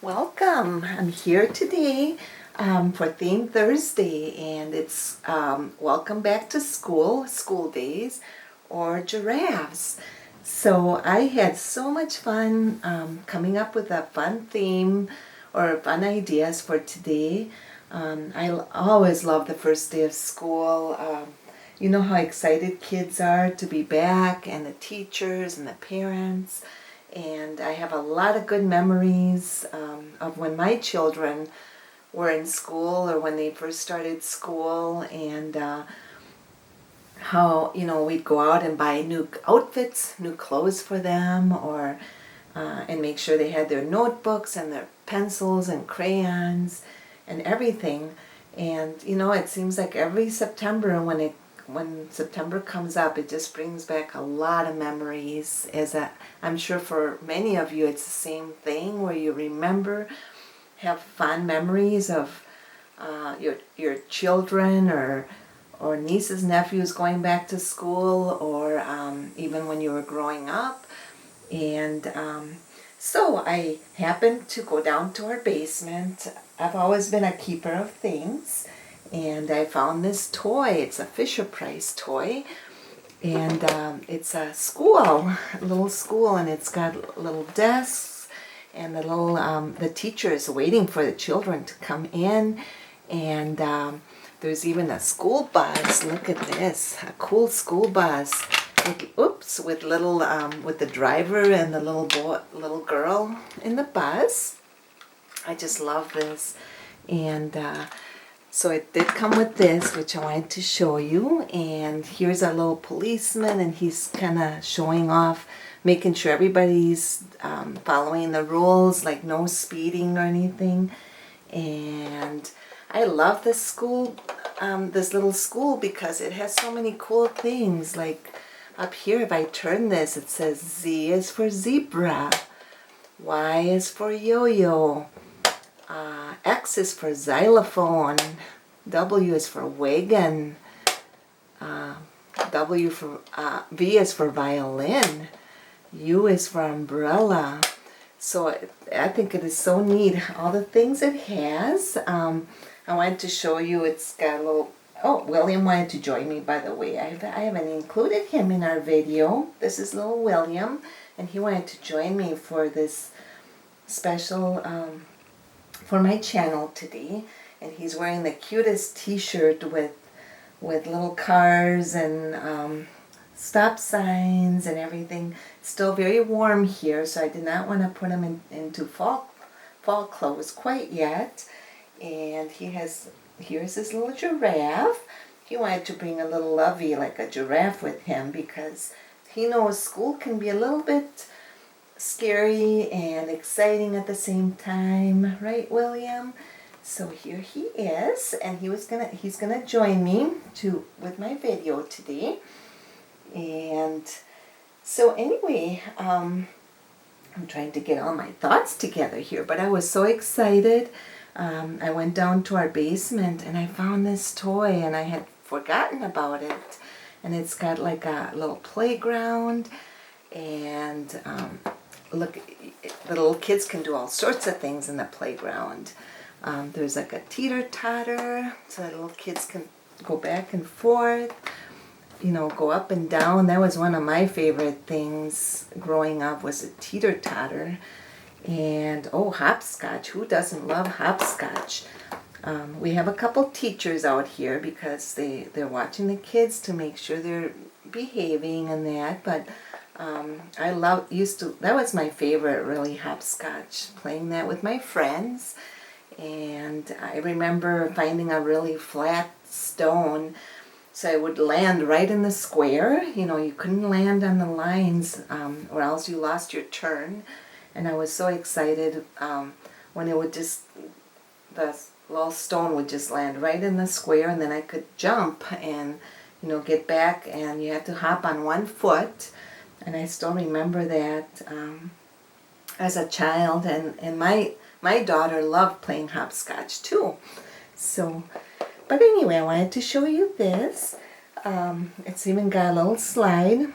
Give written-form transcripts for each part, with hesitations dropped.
Welcome. I'm here today for Theme Thursday, and it's welcome back to school days, or giraffes. So I had so much fun coming up with a fun theme or fun ideas for today. Always love the first day of school. You know how excited kids are to be back, and the teachers and the parents. And I have a lot of good memories of when my children were in school or when they first started school, and how, we'd go out and buy new outfits, new clothes for them, or and make sure they had their notebooks and their pencils and crayons and everything. And it seems like every September when September comes up, it just brings back a lot of memories. I'm sure for many of you it's the same thing, where you have fond memories of your children or nieces, nephews going back to school, or even when you were growing up. And so I happened to go down to our basement. I've always been a keeper of things. And I found this toy. It's a FisherPrice toy, and it's a little school, and it's got little desks, and the teacher is waiting for the children to come in, and there's even a school bus. Look at this, a cool school bus with the driver and the little girl in the bus. I just love this, and so it did come with this, which I wanted to show you. And here's our little policeman, and he's kind of showing off, making sure everybody's following the rules, like no speeding or anything. And I love this little school, because it has so many cool things. Like up here, if I turn this, it says Z is for zebra, Y is for yo-yo, X is for xylophone, W is for wagon, V is for violin, U is for umbrella. So I think it is so neat, all the things it has. I wanted to show you, it's got a little... Oh, William wanted to join me, by the way. I haven't included him in our video. This is little William, and he wanted to join me for this special... for my channel today, and he's wearing the cutest t-shirt with little cars and stop signs and everything. It's still very warm here, so I did not want to put him into fall clothes quite yet. And here's this little giraffe. He wanted to bring a little lovey like a giraffe with him, because he knows school can be a little bit scary and exciting at the same time, right, William? So here he is, and he's gonna join me with my video today. And so anyway, I'm trying to get all my thoughts together here, but I was so excited. I went down to our basement and I found this toy, and I had forgotten about it. And it's got like a little playground, and look, the little kids can do all sorts of things in the playground. There's like a teeter-totter, so the little kids can go back and forth, go up and down. That was one of my favorite things growing up, was a teeter-totter. And hopscotch. Who doesn't love hopscotch? We have a couple teachers out here, because they're watching the kids to make sure they're behaving and that, but that was my favorite, really, hopscotch, playing that with my friends. And I remember finding a really flat stone, so I would land right in the square. You couldn't land on the lines, or else you lost your turn. And I was so excited when the little stone would just land right in the square, and then I could jump and get back, and you had to hop on one foot. And I still remember that as a child, and my daughter loved playing hopscotch too. So, but anyway, I wanted to show you this. It's even got a little slide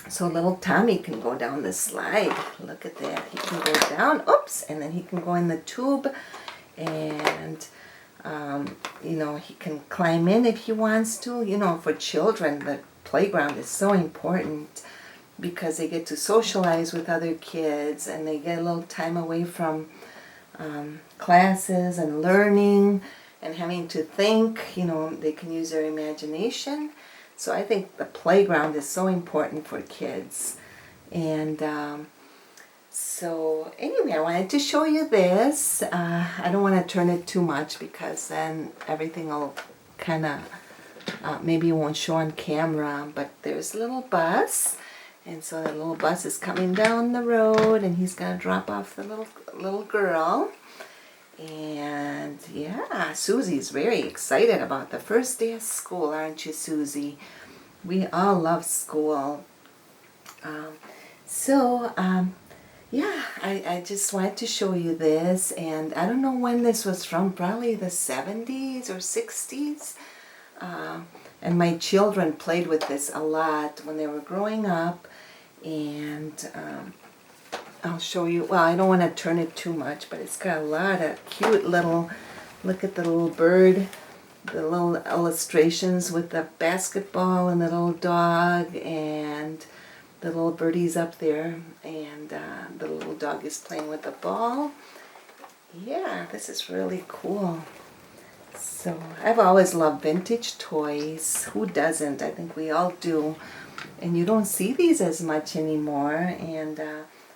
So little Tommy can go down the slide. Look at that. He can go down, oops, and then he can go in the tube, and you know, he can climb in if he wants to. You know, for children, the playground is so important because they get to socialize with other kids, and they get a little time away from classes and learning and having to think. You know, they can use their imagination. So I think the playground is so important for kids. And so anyway, I wanted to show you this. I don't want to turn it too much because then everything will kind of, maybe it won't show on camera. But there's a little bus. And so the little bus is coming down the road, and he's going to drop off the little girl. And yeah, Susie's very excited about the first day of school, aren't you, Susie? We all love school. Yeah, I just wanted to show you this, and I don't know when this was from, probably the 70s or 60s. And my children played with this a lot when they were growing up, and I'll show you. Well, I don't want to turn it too much, but it's got a lot of cute little, look at the little bird, the little illustrations with the basketball and the little dog and the little birdies up there, and the little dog is playing with the ball. Yeah, this is really cool. So I've always loved vintage toys. Who doesn't? I think we all do. And you don't see these as much anymore. And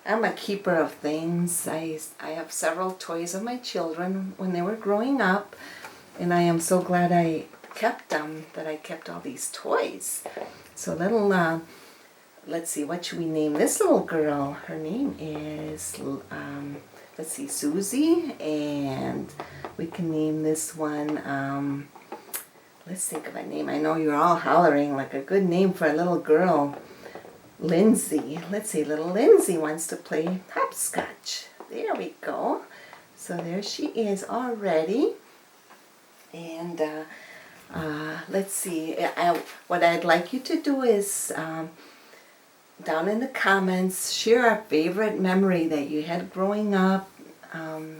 I'm a keeper of things. I have several toys of my children when they were growing up, and I am so glad I kept them, that I kept all these toys. So little, let's see, what should we name this little girl? Her name is, let's see, Susie, and we can name this one, let's think of a name. I know you're all hollering like a good name for a little girl. Lindsay. Let's see, little Lindsay wants to play hopscotch. There we go. So there she is already. And let's see, what I'd like you to do is down in the comments, share a favorite memory that you had growing up,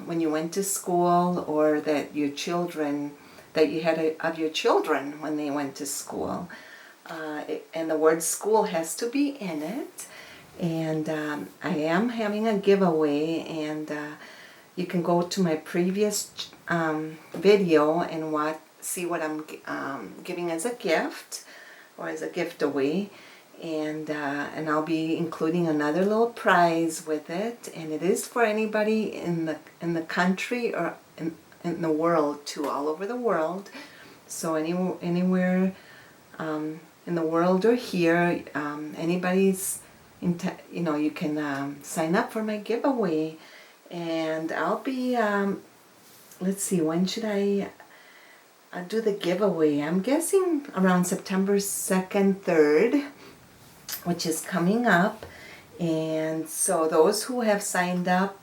when you went to school, or that your children, that you had of your children when they went to school. And the word school has to be in it. And I am having a giveaway, and you can go to my previous video and see what I'm giving as a gift, or as a gift away. And I'll be including another little prize with it, and it is for anybody in the country, or in the world too, all over the world. So anywhere in the world or here, anybody's, you can sign up for my giveaway, and I'll be, let's see, when should I do the giveaway? I'm guessing around September 2nd, 3rd, which is coming up. And so those who have signed up,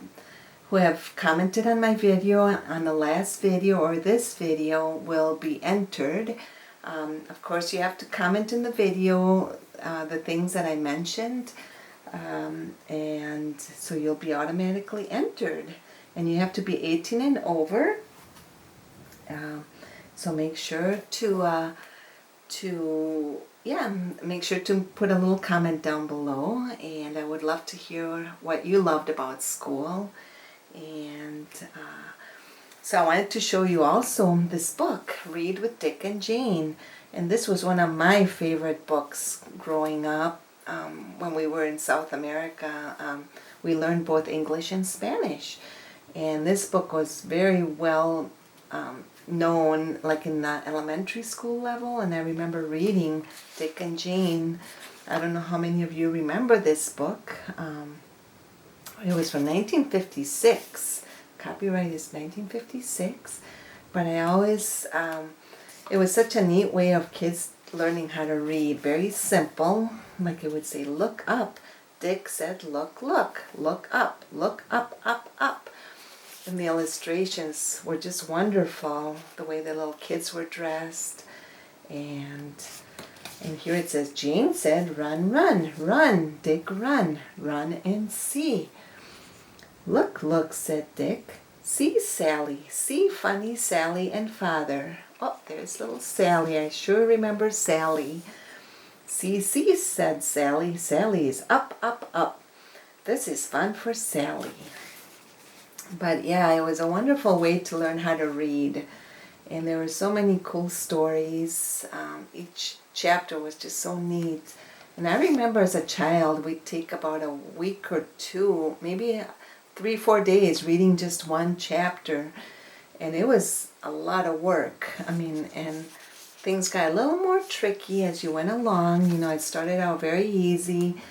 who have commented on my video, on the last video or this video, will be entered. Of course, you have to comment in the video the things that I mentioned, and so you'll be automatically entered. And you have to be 18 and over. So make sure to make sure to put a little comment down below, and I would love to hear what you loved about school. And so I wanted to show you also this book, Read with Dick and Jane. And this was one of my favorite books growing up. When we were in South America, we learned both English and Spanish. And this book was very well known, like in the elementary school level. And I remember reading Dick and Jane. I don't know how many of you remember this book. It was from 1956. Copyright is 1956. But I always, it was such a neat way of kids learning how to read. Very simple. Like it would say, look up. Dick said, look, look. Look up, up, up. And the illustrations were just wonderful. The way the little kids were dressed. And And here it says, Jane said, run, run, run, Dick, run, run and see. Look, look, said Dick. See, Sally, see funny Sally and father. Oh, there's little Sally. I sure remember Sally. See, see, said Sally. Sally is up, up, up. This is fun for Sally. But yeah, it was a wonderful way to learn how to read. And there were so many cool stories. Each chapter was just so neat. And I remember as a child, we'd take about a week or two, maybe 3-4 days reading just one chapter. And it was a lot of work. I mean, and things got a little more tricky as you went along. You know, it started out very easy,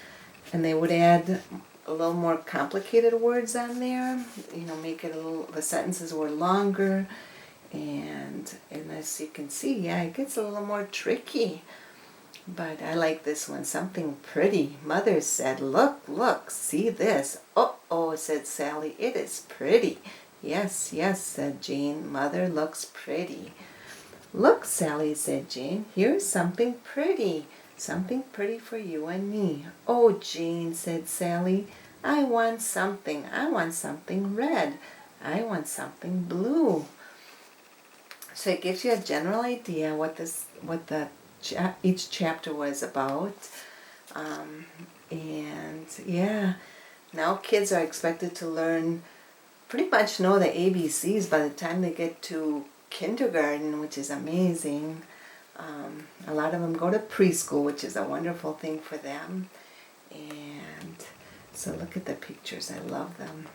and they would add a little more complicated words on there. You know, make it a little, the sentences were longer. And as you can see, yeah, it gets a little more tricky. But I like this one. Something pretty. Mother said, look, look, see this. Oh, said Sally, it is pretty. Yes, yes, said Jane. Mother looks pretty. Look, Sally, said Jane. Here's something pretty. Something pretty for you and me. Oh, Jane, said Sally, I want something. I want something red. I want something blue. So it gives you a general idea what each chapter was about. And yeah, now kids are expected to learn, pretty much know the ABCs by the time they get to kindergarten, which is amazing. A lot of them go to preschool, which is a wonderful thing for them. And so look at the pictures. I love them.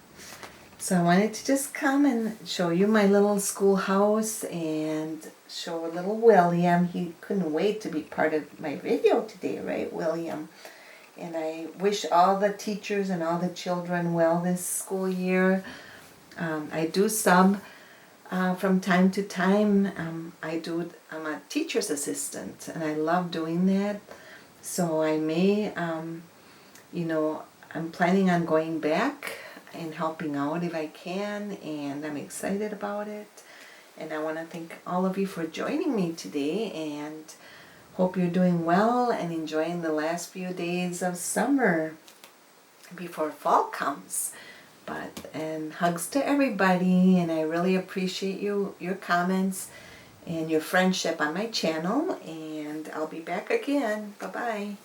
So I wanted to just come and show you my little schoolhouse and show little William. He couldn't wait to be part of my video today, right, William? And I wish all the teachers and all the children well this school year. I do sub from time to time. I'm a teacher's assistant, and I love doing that. So I may, you know, I'm planning on going back and helping out if I can, and I'm excited about it. And I want to thank all of you for joining me today, and hope you're doing well and enjoying the last few days of summer before fall comes. And hugs to everybody, and I really appreciate your comments and your friendship on my channel, and I'll be back again. Bye-bye.